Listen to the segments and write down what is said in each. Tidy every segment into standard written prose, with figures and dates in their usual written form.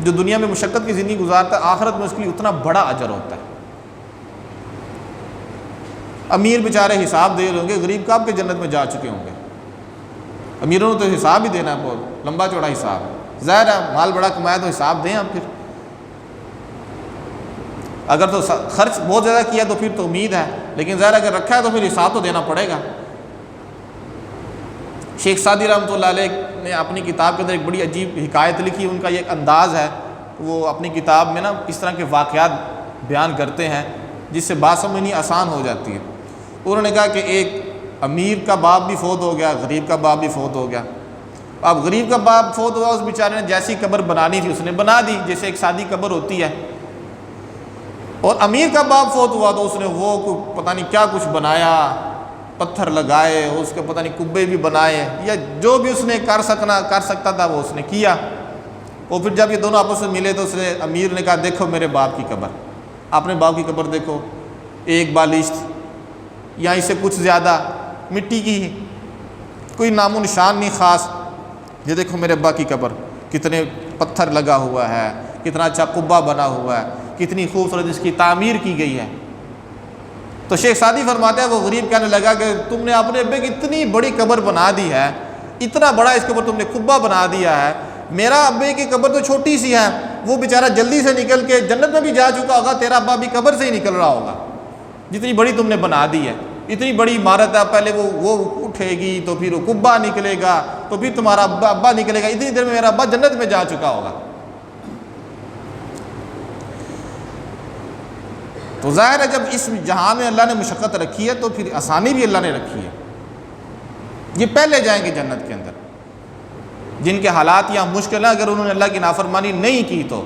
جو دنیا میں مشقت کی زندگی گزارتا ہے آخرت میں اس کے لیے اتنا بڑا اجر ہوتا ہے۔ امیر بیچارے حساب دے رہے ہوں گے، غریب کب کے جنت میں جا چکے ہوں گے۔ امیروں نے تو حساب ہی دینا ہے، بہت لمبا چوڑا حساب ہے، ظاہر ہے مال بڑا کمایا تو حساب دیں آپ۔ پھر اگر تو خرچ بہت زیادہ کیا تو پھر تو امید ہے، لیکن ظاہر اگر رکھا ہے تو پھر حساب تو دینا پڑے گا۔ شیخ سعدی رحمۃ اللہ علیہ نے اپنی کتاب کے اندر ایک بڑی عجیب حکایت لکھی، ان کا یہ ایک انداز ہے، وہ اپنی کتاب میں نا اس طرح کے واقعات بیان کرتے ہیں جس سے بات سمجھنی آسان ہو جاتی ہے۔ انہوں نے کہا کہ ایک امیر کا باپ بھی فوت ہو گیا، غریب کا باپ بھی فوت ہو گیا۔ اب غریب کا باپ فوت ہوا، اس بیچارے نے جیسی قبر بنانی تھی اس نے بنا دی، جیسے ایک سادی قبر ہوتی ہے۔ اور امیر کا باپ فوت ہوا تو اس نے وہ پتہ نہیں کیا کچھ بنایا، پتھر لگائے، اس کے پتہ نہیں کبے بھی بنائے، یا جو بھی اس نے کر سکتا تھا وہ اس نے کیا۔ اور پھر جب یہ دونوں آپس میں ملے تو اس نے امیر نے کہا دیکھو میرے باپ کی قبر، اپنے باپ کی قبر دیکھو، ایک بالشت یا اس سے کچھ زیادہ مٹی کی، کوئی نام و نشان نہیں خاص۔ یہ دیکھو میرے ابا کی قبر، کتنے پتھر لگا ہوا ہے، کتنا اچھا قبہ بنا ہوا ہے، کتنی خوبصورت اس کی تعمیر کی گئی ہے۔ تو شیخ سعدی فرماتے ہیں وہ غریب کہنے لگا کہ تم نے اپنے ابے کی اتنی بڑی قبر بنا دی ہے، اتنا بڑا اس کے اوپر تم نے قبہ بنا دیا ہے، میرا ابے کی قبر تو چھوٹی سی ہے، وہ بیچارہ جلدی سے نکل کے جنت میں بھی جا چکا ہوگا، تیرا ابا بھی قبر سے ہی نکل رہا ہوگا، جتنی بڑی تم نے بنا دی ہے، اتنی بڑی عمارت ہے، پہلے وہ اٹھے گی تو پھر وہ قبہ نکلے گا تو پھر تمہارا ابا نکلے گا، اتنی دیر میں میرا ابا جنت میں جا چکا ہوگا۔ تو ظاہر ہے جب اس جہاں میں اللہ نے مشقت رکھی ہے تو پھر آسانی بھی اللہ نے رکھی ہے۔ یہ پہلے جائیں گے جنت کے اندر، جن کے حالات یہاں مشکل ہیں، اگر انہوں نے اللہ کی نافرمانی نہیں کی تو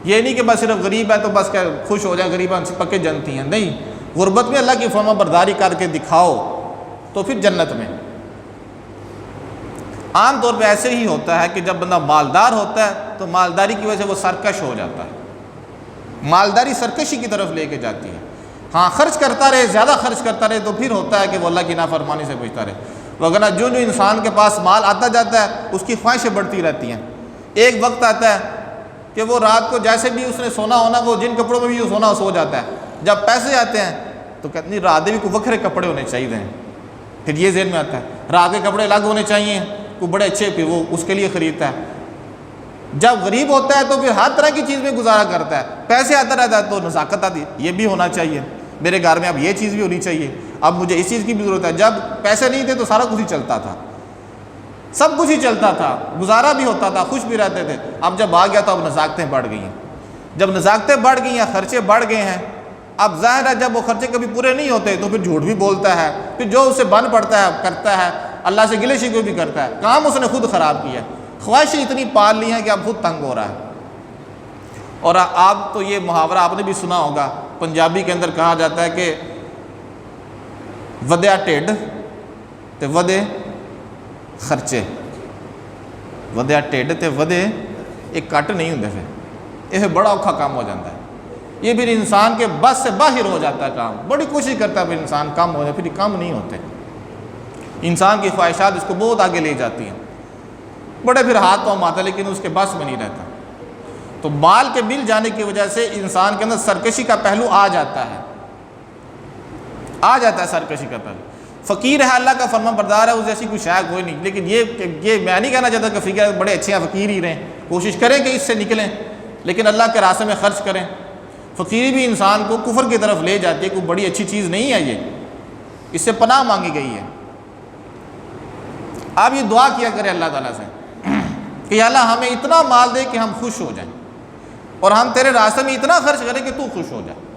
یہ نہیں کہ بس صرف غریب ہے تو بس خوش ہو جائیں، غریب سے پکے جنتی ہیں، نہیں، غربت میں اللہ کی فرما برداری کر کے دکھاؤ تو پھر جنت میں۔ عام طور پہ ایسے ہی ہوتا ہے کہ جب بندہ مالدار ہوتا ہے تو مالداری کی وجہ سے وہ سرکش ہو جاتا ہے، مالداری سرکشی کی طرف لے کے جاتی ہے۔ ہاں خرچ کرتا رہے، زیادہ خرچ کرتا رہے تو پھر ہوتا ہے کہ وہ اللہ کی نافرمانی سے بچتا رہے، وگرنہ جو انسان کے پاس مال آتا جاتا ہے اس کی خواہشیں بڑھتی رہتی ہیں۔ ایک وقت آتا ہے کہ وہ رات کو جیسے بھی اس نے سونا ہونا، وہ جن کپڑوں میں بھی سونا سو جاتا ہے، جب پیسے آتے ہیں تو کہتے ہیں رات بھی کوئی وکھرے کپڑے ہونے چاہیے، پھر یہ ذہن میں آتا ہے رات کے کپڑے الگ ہونے چاہیے، کوئی بڑے اچھے، پھر وہ اس کے لیے خریدتا ہے۔ جب غریب ہوتا ہے تو پھر ہر طرح کی چیز میں گزارا کرتا ہے، پیسے آتا رہتا ہے تو نزاکت آتی ہے، یہ بھی ہونا چاہیے میرے گھر میں، اب یہ چیز بھی ہونی چاہیے، اب مجھے اس چیز کی بھی ضرورت ہے۔ جب پیسے نہیں تھے تو سارا کچھ ہی چلتا تھا، سب کچھ ہی چلتا تھا، گزارا بھی ہوتا تھا، خوش بھی رہتے تھے۔ اب جب آ گیا تو اب نزاکتیں بڑھ گئی ہیں، جب نزاکتیں بڑھ گئی ہیں، خرچے بڑھ گئے ہیں، اب ظاہر ہے جب وہ خرچے کبھی پورے نہیں ہوتے تو پھر جھوٹ بھی بولتا ہے، پھر جو اسے بن پڑتا ہے کرتا ہے، اللہ سے گلے شکوے بھی کرتا ہے، کام اس نے خود خراب کیا، خواہشیں اتنی پال لی ہیں کہ اب خود تنگ ہو رہا ہے۔ اور آپ تو یہ محاورہ آپ نے بھی سنا ہوگا، پنجابی کے اندر کہا جاتا ہے کہ ودیا ٹھڈ تے ودے خرچے، ودیا ٹھڈ تے ودے ایک کٹ نہیں ہوندے، پھر یہ بڑا اوکھا کام ہو جاتا ہے، یہ پھر انسان کے بس سے باہر ہو جاتا ہے کام، بڑی کوشش کرتا ہے پھر انسان کم ہو جائے، پھر کم نہیں ہوتے، انسان کی خواہشات اس کو بہت آگے لے جاتی ہیں، بڑے پھر ہاتھ پاؤں آتا ہے لیکن اس کے بس میں نہیں رہتا۔ تو مال کے مل جانے کی وجہ سے انسان کے اندر سرکشی کا پہلو آ جاتا ہے سرکشی کا پہلو۔ فقیر ہے، اللہ کا فرمان بردار ہے، اس جیسی کوئی شے کوئی نہیں، لیکن یہ میں نہیں کہنا چاہتا کہ فقیر بڑے اچھے ہیں، فقیر ہی رہیں، کوشش کریں کہ اس سے نکلیں، لیکن اللہ کے راستے میں خرچ کریں۔ فقیری بھی انسان کو کفر کی طرف لے جاتی ہے، کوئی بڑی اچھی چیز نہیں ہے، یہ اس سے پناہ مانگی گئی ہے۔ آپ یہ دعا کیا کریں اللہ تعالیٰ سے کہ اللہ ہمیں اتنا مال دے کہ ہم خوش ہو جائیں، اور ہم تیرے راستے میں اتنا خرچ کریں کہ تو خوش ہو جائے،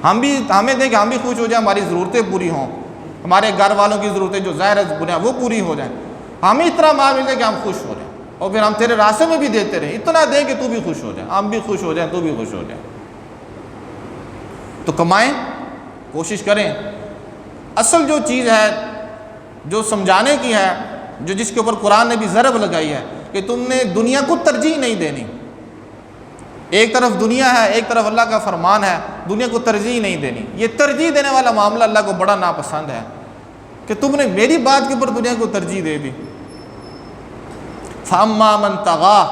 ہمیں دے کہ ہم بھی خوش ہو جائیں، ہماری ضرورتیں پوری ہوں، ہمارے گھر والوں کی ضرورتیں جو ظاہر بنیاد وہ پوری ہو جائیں، ہمیں اتنا مال مل جائے کہ ہم خوش ہو جائیں، اور پھر ہم تیرے راستے میں بھی دیتے رہیں، اتنا دیں کہ تو بھی خوش ہو جائے، ہم بھی خوش ہو جائیں، تو بھی خوش ہو جائے۔ تو کمائیں، کوشش کریں۔ اصل جو چیز ہے جو سمجھانے کی ہے، جو جس کے اوپر قرآن نے بھی ضرب لگائی ہے کہ تم نے دنیا کو ترجیح نہیں دینی، ایک طرف دنیا ہے، ایک طرف اللہ کا فرمان ہے، دنیا کو ترجیح نہیں دینی۔ یہ ترجیح دینے والا معاملہ اللہ کو بڑا ناپسند ہے کہ تم نے میری بات کے اوپر دنیا کو ترجیح دے دی۔ فَأَمَّا مَن طَغَىٰ،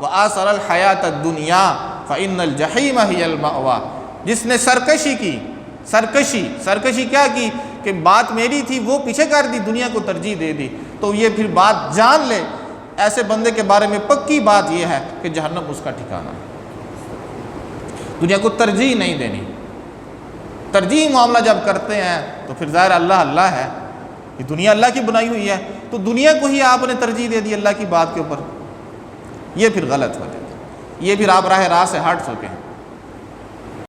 وآثر الحیات الدنیا فإن الجحیم ہی المأوی، جس نے سرکشی کی، سرکشی کیا کی کہ بات میری تھی وہ پیچھے کر دی، دنیا کو ترجیح دے دی، تو یہ پھر بات جان لے ایسے بندے کے بارے میں پکی بات یہ ہے کہ جہنم اس کا ٹھکانہ ہے۔ دنیا کو ترجیح نہیں دینی۔ ترجیح معاملہ جب کرتے ہیں تو پھر ظاہر اللہ ہے، یہ دنیا اللہ کی بنائی ہوئی ہے، تو دنیا کو ہی آپ نے ترجیح دے دی اللہ کی بات کے اوپر، یہ پھر غلط ہو جاتا ہے، یہ پھر آپ راہ سے ہٹ چکے ہیں۔